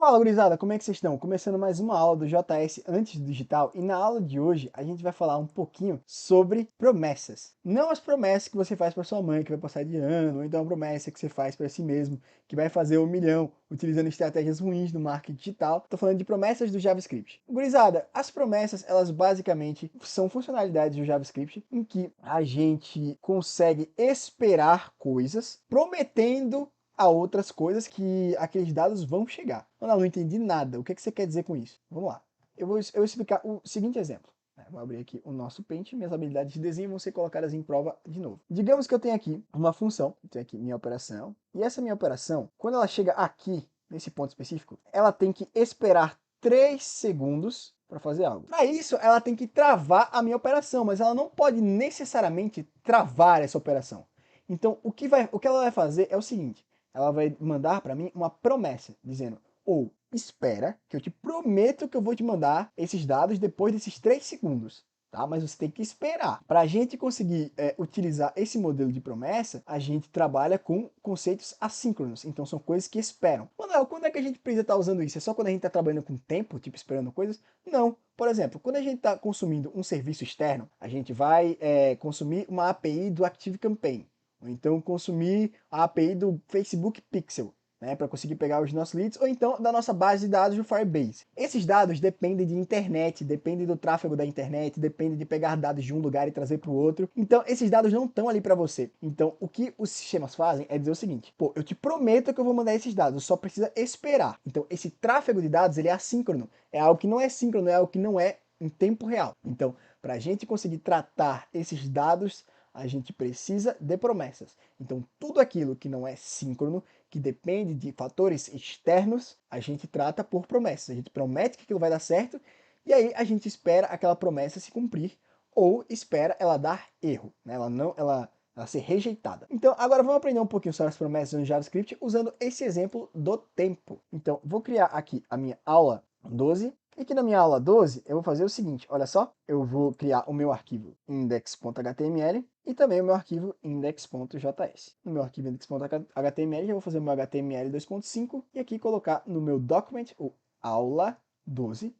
Fala, gurizada, como é que vocês estão? Começando mais uma aula do JS antes do digital, e na aula de hoje a gente vai falar um pouquinho sobre promessas. Não as promessas que você faz para sua mãe, que vai passar de ano, ou então a promessa que você faz para si mesmo, que vai fazer 1 milhão utilizando estratégias ruins no marketing digital. Tô falando de promessas do JavaScript. Gurizada, as promessas, elas basicamente são funcionalidades do JavaScript em que a gente consegue esperar coisas prometendo a outras coisas que aqueles dados vão chegar. Não entendi nada. O que você quer dizer com isso? Vamos lá. Eu vou explicar o seguinte exemplo. Vou abrir aqui o nosso Paint, minhas habilidades de desenho vão ser colocadas em prova de novo. Digamos que eu tenho aqui uma função, eu tenho aqui minha operação, e essa minha operação, quando ela chega aqui, nesse ponto específico, ela tem que esperar 3 segundos para fazer algo. Para isso, ela tem que travar a minha operação, mas ela não pode necessariamente travar essa operação. Então, o que ela vai fazer é o seguinte: ela vai mandar para mim uma promessa, dizendo, ou espera, que eu te prometo que eu vou te mandar esses dados depois desses 3 segundos. Tá? Mas você tem que esperar. Para a gente conseguir utilizar esse modelo de promessa, a gente trabalha com conceitos assíncronos. Então são coisas que esperam. Manuel, quando é que a gente precisa estar usando isso? É só quando a gente está trabalhando com tempo, tipo esperando coisas? Não. Por exemplo, quando a gente está consumindo um serviço externo, a gente vai consumir uma API do ActiveCampaign. Ou então consumir a API do Facebook Pixel, né, para conseguir pegar os nossos leads, ou então da nossa base de dados do Firebase. Esses dados dependem de internet, dependem do tráfego da internet, dependem de pegar dados de um lugar e trazer para o outro. Então, esses dados não estão ali para você. Então, o que os sistemas fazem é dizer o seguinte: pô, eu te prometo que eu vou mandar esses dados, só precisa esperar. Então, esse tráfego de dados, ele é assíncrono. É algo que não é síncrono, é algo que não é em tempo real. Então, para a gente conseguir tratar esses dados, a gente precisa de promessas. Então, tudo aquilo que não é síncrono, que depende de fatores externos, a gente trata por promessas. A gente promete que aquilo vai dar certo, e aí a gente espera aquela promessa se cumprir, ou espera ela dar erro, né? ela ser rejeitada. Então, agora vamos aprender um pouquinho sobre as promessas no JavaScript usando esse exemplo do tempo. Então, vou criar aqui a minha aula 12. E aqui na minha aula 12, eu vou fazer o seguinte, olha só, eu vou criar o meu arquivo index.html e também o meu arquivo index.js. No meu arquivo index.html, eu vou fazer o meu HTML 2.5 e aqui colocar no meu document o aula 12,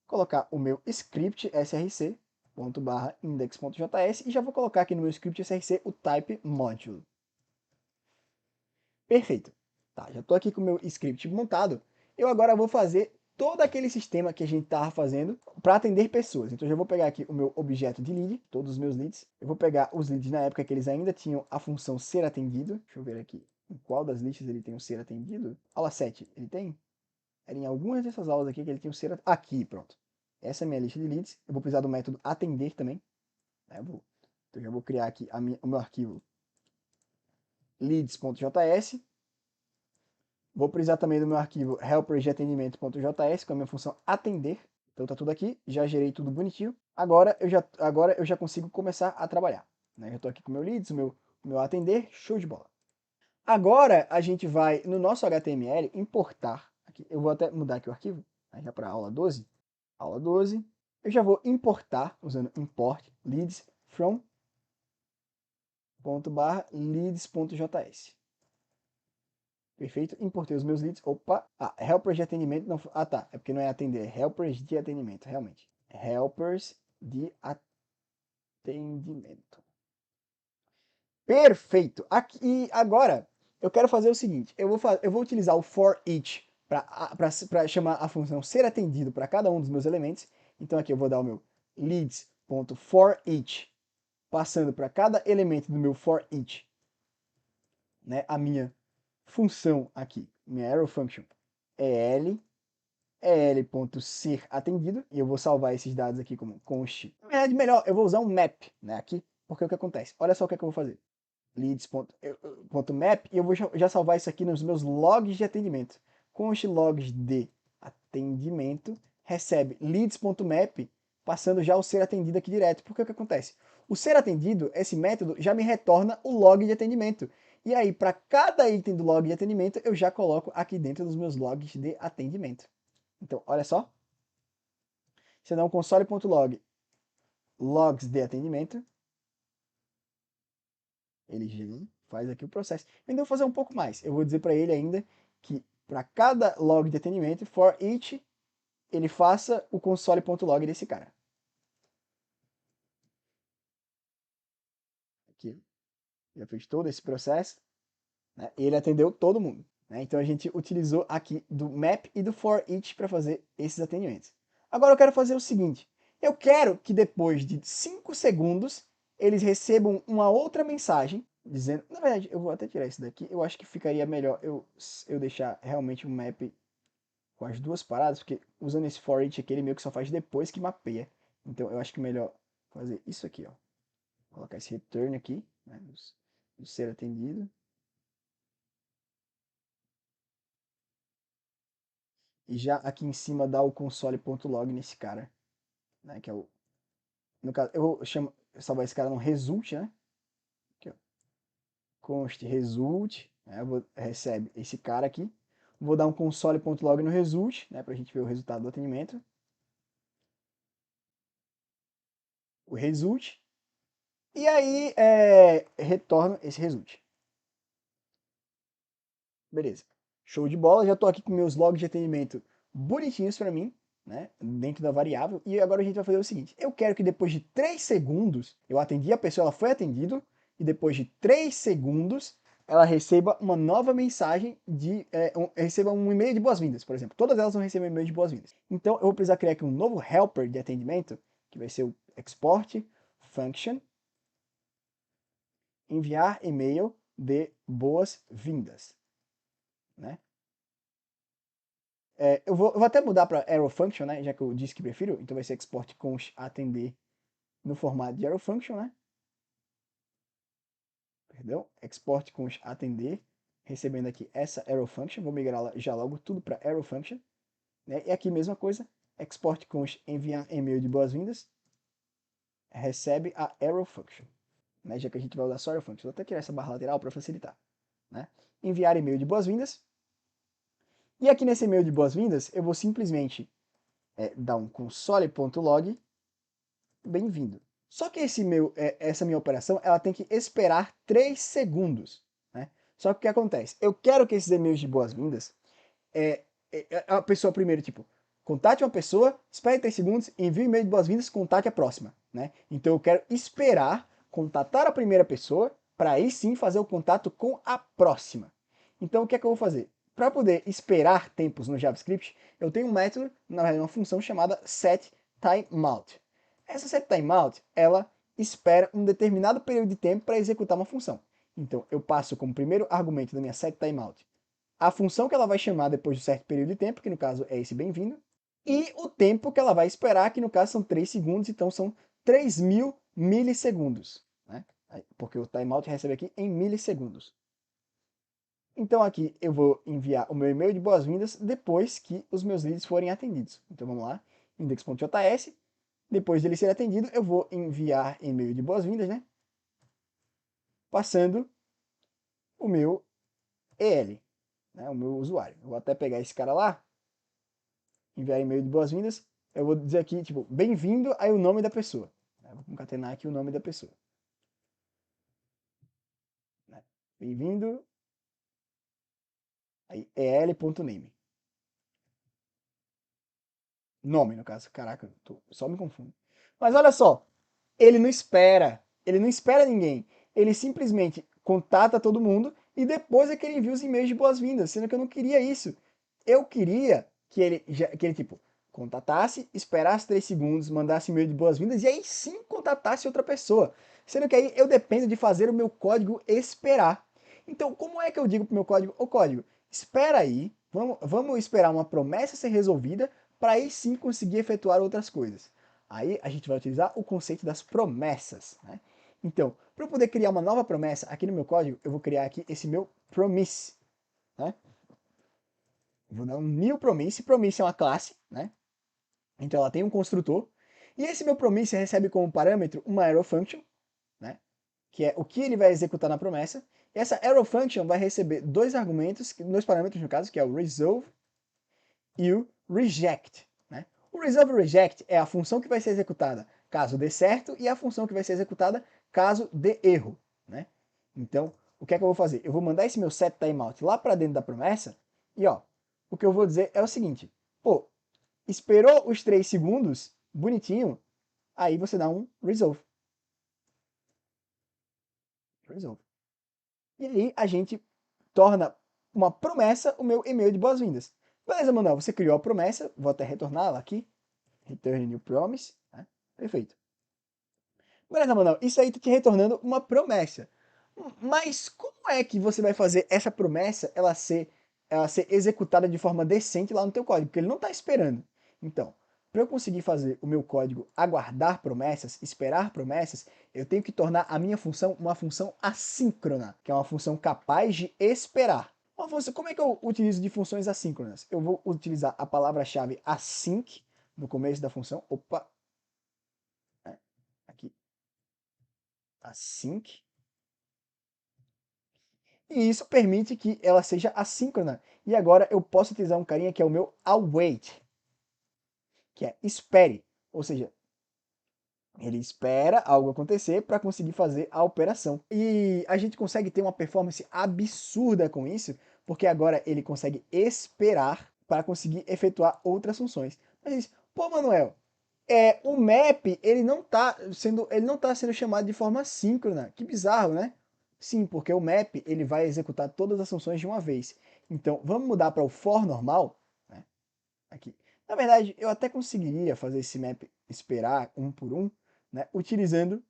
colocar o meu script src, .index.js, e já vou colocar aqui no meu script src o type module. Perfeito. Tá, já estou aqui com o meu script montado. Eu agora vou fazer todo aquele sistema que a gente estava fazendo para atender pessoas. Então, eu já vou pegar aqui o meu objeto de lead, todos os meus leads. Eu vou pegar os leads na época que eles ainda tinham a função ser atendido. Deixa eu ver aqui em qual das listas ele tem o ser atendido. Aula 7, ele tem? Era em algumas dessas aulas aqui que ele tem o ser atendido. Aqui, pronto. Essa é a minha lista de leads. Eu vou precisar do método atender também. Então, eu já vou criar aqui o meu arquivo leads.js. Vou precisar também do meu arquivo helpersdeatendimento.js, com a minha função atender. Então tá tudo aqui, já gerei tudo bonitinho. Agora eu já consigo começar a trabalhar. Né? Já estou aqui com o meu leads, o meu atender, show de bola. Agora a gente vai no nosso HTML importar, aqui, eu vou até mudar aqui o arquivo, já para aula 12. Aula 12, eu já vou importar, usando import leads from .leads.js. Perfeito, importei os meus leads. Opa, helpers de atendimento não. Ah, tá, é porque não é atender, é helpers de atendimento, realmente. Helpers de atendimento. Perfeito. Aqui agora eu quero fazer o seguinte, eu vou utilizar o for each para chamar a função ser atendido para cada um dos meus elementos. Então aqui eu vou dar o meu leads.forEach, passando para cada elemento do meu for each, né, a minha função aqui, minha arrow function, é L.ser atendido, e eu vou salvar esses dados aqui como const. Na verdade, melhor, eu vou usar um map, né, aqui, porque o que acontece? Olha só o que, é que eu vou fazer. Leads.map, e eu vou já salvar isso aqui nos meus logs de atendimento. Const logs de atendimento, recebe leads.map, passando já o ser atendido aqui direto. Porque o que acontece? O ser atendido, esse método, já me retorna o log de atendimento. E aí, para cada item do log de atendimento, eu já coloco aqui dentro dos meus logs de atendimento. Então, olha só. Você dá um console.log logs de atendimento. Ele já faz aqui o processo. Então, eu vou fazer um pouco mais. Eu vou dizer para ele ainda que para cada log de atendimento, for each, ele faça o console.log desse cara. Aqui, já fez todo esse processo, né? E ele atendeu todo mundo, né? Então a gente utilizou aqui do map e do for each para fazer esses atendimentos. Agora eu quero fazer o seguinte, eu quero que depois de 5 segundos eles recebam uma outra mensagem dizendo, na verdade eu vou até tirar isso daqui, eu acho que ficaria melhor eu deixar realmente o map com as duas paradas, porque usando esse for each aqui ele meio que só faz depois que mapeia. Então eu acho que melhor fazer isso aqui, ó. Colocar esse return aqui, né, do ser atendido. E já aqui em cima dá o console.log nesse cara, né, que é o... No caso, eu chamo, salvar esse cara no result, né? Aqui, ó. Const result, né, recebe esse cara aqui. Vou dar um console.log no result, né, pra gente ver o resultado do atendimento. O result. E aí, retorno esse result. Beleza. Show de bola, já estou aqui com meus logs de atendimento bonitinhos para mim, né, dentro da variável. E agora a gente vai fazer o seguinte, eu quero que depois de 3 segundos, eu atendi a pessoa, ela foi atendida, e depois de 3 segundos, ela receba uma nova mensagem, receba um e-mail de boas-vindas, por exemplo. Todas elas vão receber um e-mail de boas-vindas. Então eu vou precisar criar aqui um novo helper de atendimento, que vai ser o export function, enviar e-mail de boas-vindas. Né? Eu vou até mudar para arrow function, né? Já que eu disse que prefiro, então vai ser export const atender no formato de arrow function, né? Perdão, export const atender, recebendo aqui essa arrow function, vou migrar já logo tudo para arrow function, né? E aqui mesma coisa, export const enviar e-mail de boas-vindas, recebe a arrow function, né? Já que a gente vai usar só arrow function, vou até tirar essa barra lateral para facilitar, né? Enviar e-mail de boas-vindas, e aqui nesse e-mail de boas-vindas eu vou simplesmente dar um console.log bem-vindo. Só que essa minha operação ela tem que esperar 3 segundos. Né? Só que o que acontece? Eu quero que esses e-mails de boas-vindas, a pessoa primeiro, tipo, contate uma pessoa, espere 3 segundos, envie um e-mail de boas-vindas, contate a próxima. Né? Então eu quero esperar contatar a primeira pessoa, para aí sim fazer o contato com a próxima. Então o que é que eu vou fazer? Para poder esperar tempos no JavaScript, eu tenho um método, na verdade uma função chamada setTimeout. Essa setTimeout, ela espera um determinado período de tempo para executar uma função. Então, eu passo como primeiro argumento da minha setTimeout a função que ela vai chamar depois de um certo período de tempo, que no caso é esse bem-vindo, e o tempo que ela vai esperar, que no caso são 3 segundos, então são 3.000 milissegundos, né? Porque o timeout recebe aqui em milissegundos. Então aqui eu vou enviar o meu e-mail de boas-vindas depois que os meus leads forem atendidos. Então vamos lá, index.js, depois dele ser atendido, eu vou enviar e-mail de boas-vindas, né? Passando o meu EL, né? O meu usuário. Eu vou até pegar esse cara lá, enviar e-mail de boas-vindas. Eu vou dizer aqui, tipo, bem-vindo, aí o nome da pessoa. Eu vou concatenar aqui o nome da pessoa. Né? Bem-vindo, aí el.name. Nome, no caso. Caraca, só me confundo. Mas olha só, ele não espera ninguém. Ele simplesmente contata todo mundo e depois é que ele envia os e-mails de boas-vindas, sendo que eu não queria isso. Eu queria que ele tipo, contatasse, esperasse 3 segundos, mandasse e-mail de boas-vindas e aí sim contatasse outra pessoa. Sendo que aí eu dependo de fazer o meu código esperar. Então, como é que eu digo pro meu código? O código, espera aí, vamos esperar uma promessa ser resolvida para aí sim conseguir efetuar outras coisas. Aí a gente vai utilizar o conceito das promessas. Né? Então, para eu poder criar uma nova promessa aqui no meu código, eu vou criar aqui esse meu promise. Né? Vou dar um new promise. Promise é uma classe, né? Então ela tem um construtor. E esse meu promise recebe como parâmetro uma arrow function, né? Que é o que ele vai executar na promessa. E essa arrow function vai receber dois argumentos, dois parâmetros no caso, que é o resolve e o reject. Né? O resolve e reject é a função que vai ser executada caso dê certo e a função que vai ser executada caso dê erro. Né? Então, o que é que eu vou fazer? Eu vou mandar esse meu set timeout lá para dentro da promessa e ó, o que eu vou dizer é o seguinte, pô, esperou os 3 segundos, bonitinho, aí você dá um resolve. E aí a gente torna uma promessa o meu e-mail de boas-vindas. Beleza, Manuel, você criou a promessa, vou até retorná-la aqui, return new promise, né? Perfeito. Beleza, Manuel, isso aí está te retornando uma promessa. Mas como é que você vai fazer essa promessa ela ser executada de forma decente lá no teu código? Porque ele não está esperando. Então, para eu conseguir fazer o meu código aguardar promessas, esperar promessas, eu tenho que tornar a minha função uma função assíncrona, que é uma função capaz de esperar. Como é que eu utilizo de funções assíncronas? Eu vou utilizar a palavra-chave async no começo da função. Opa! Aqui. Async. E isso permite que ela seja assíncrona. E agora eu posso utilizar um carinha que é o meu await, que é espere. Ou seja, ele espera algo acontecer para conseguir fazer a operação. E a gente consegue ter uma performance absurda com isso, porque agora ele consegue esperar para conseguir efetuar outras funções. Mas, pô, Manuel, o map ele não tá sendo chamado de forma síncrona. Que bizarro, né? Sim, porque o map ele vai executar todas as funções de uma vez. Então, vamos mudar para o for normal, né? Aqui. Na verdade, eu até conseguiria fazer esse map esperar um por um, né? Utilizando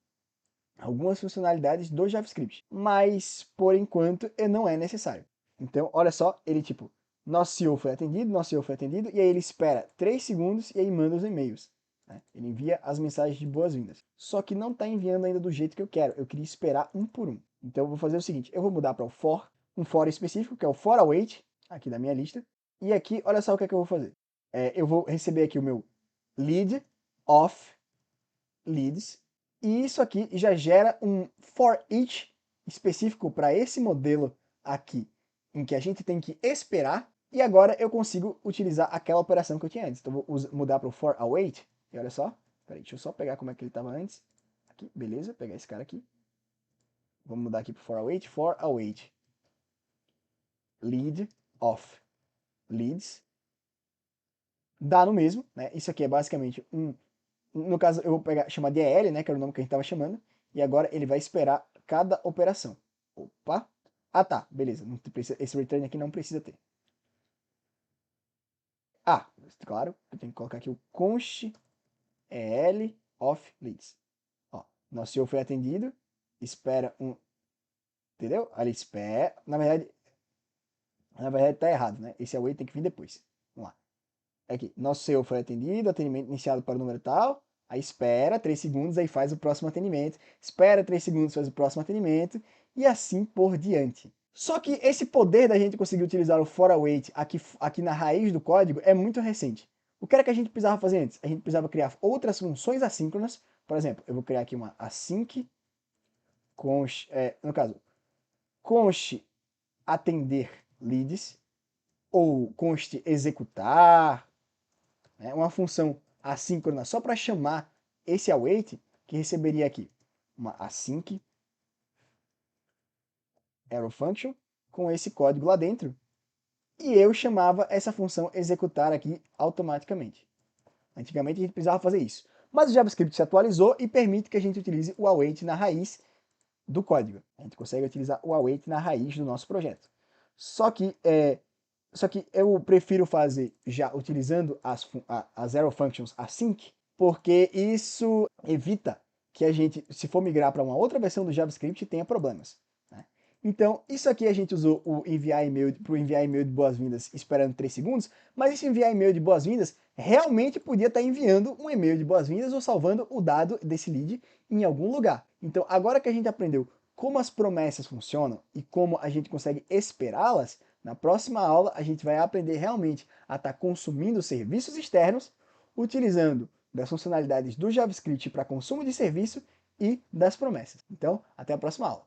algumas funcionalidades do JavaScript. Mas, por enquanto, não é necessário. Então, olha só, ele tipo, nosso CEO foi atendido, e aí ele espera 3 segundos e aí manda os e-mails. Né? Ele envia as mensagens de boas-vindas. Só que não está enviando ainda do jeito que eu quero. Eu queria esperar um por um. Então eu vou fazer o seguinte, eu vou mudar para o for, um for específico, que é o for await, aqui da minha lista. E aqui, olha só o que é que eu vou fazer. Eu vou receber aqui o meu lead of leads. E isso aqui já gera um for each específico para esse modelo aqui, em que a gente tem que esperar. E agora eu consigo utilizar aquela operação que eu tinha antes. Então vou mudar para o for await. E olha só, peraí, deixa eu só pegar como é que ele estava antes. Aqui, beleza, pegar esse cara aqui. Vamos mudar aqui para for await. Lead of leads. Dá no mesmo, né? Isso aqui é basicamente no caso, eu vou chamar de EL, né, que era o nome que a gente estava chamando, e agora ele vai esperar cada operação. Opa! Ah, tá, beleza. Esse return aqui não precisa ter. Ah, claro, eu tenho que colocar aqui o const EL of leads. Ó, nosso CEO foi atendido, espera um... Entendeu? Ali espera... Na verdade tá errado, né? Esse await tem que vir depois. Vamos lá. Aqui, nosso CEO foi atendido, atendimento iniciado para o número tal, aí espera 3 segundos, aí faz o próximo atendimento, espera 3 segundos, faz o próximo atendimento, e assim por diante. Só que esse poder da gente conseguir utilizar o for await aqui na raiz do código é muito recente. O que era que a gente precisava fazer antes? A gente precisava criar outras funções assíncronas, por exemplo, eu vou criar aqui uma async const, no caso, const atender leads, ou const executar, né, uma função assíncrona só para chamar esse await, que receberia aqui uma async arrow function com esse código lá dentro, e eu chamava essa função executar aqui automaticamente. Antigamente a gente precisava fazer isso, mas o JavaScript se atualizou e permite que a gente utilize o await na raiz do código. A gente consegue utilizar o await na raiz do nosso projeto. Só que eu prefiro fazer já utilizando as arrow functions async, porque isso evita que a gente, se for migrar para uma outra versão do JavaScript, tenha problemas. Né? Então, isso aqui a gente usou o enviar e-mail para enviar e-mail de boas-vindas esperando 3 segundos, mas esse enviar e-mail de boas-vindas realmente podia estar enviando um e-mail de boas-vindas ou salvando o dado desse lead em algum lugar. Então, agora que a gente aprendeu como as promessas funcionam e como a gente consegue esperá-las, na próxima aula a gente vai aprender realmente a estar consumindo serviços externos, utilizando das funcionalidades do JavaScript para consumo de serviço e das promessas. Então, até a próxima aula.